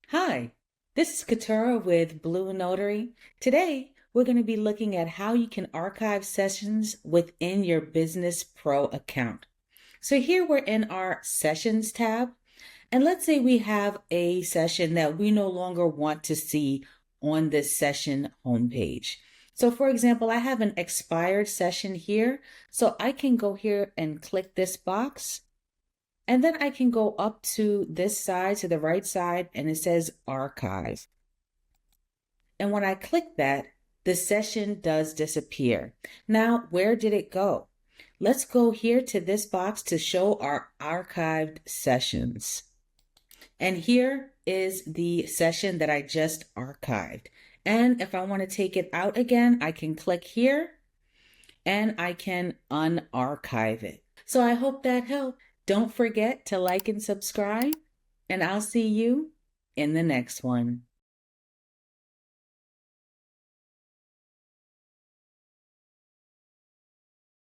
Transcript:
Hi, this is Katura with BlueNotary. Today, we're going to be looking at how you can archive sessions within your Business Pro account. So here we're in our Sessions tab, and let's say we have a session that we no longer want to see on this session homepage. So for example, I have an expired session here, so I can go here and click this box. And then I can go up to this side, to the right side, and it says archive. And when I click that, the session does disappear. Now, where did it go? Let's go here to this box to show our archived sessions. And here is the session that I just archived. And if I want to take it out again, I can click here and I can unarchive it. So I hope that helped. Don't forget to like and subscribe, and I'll see you in the next one.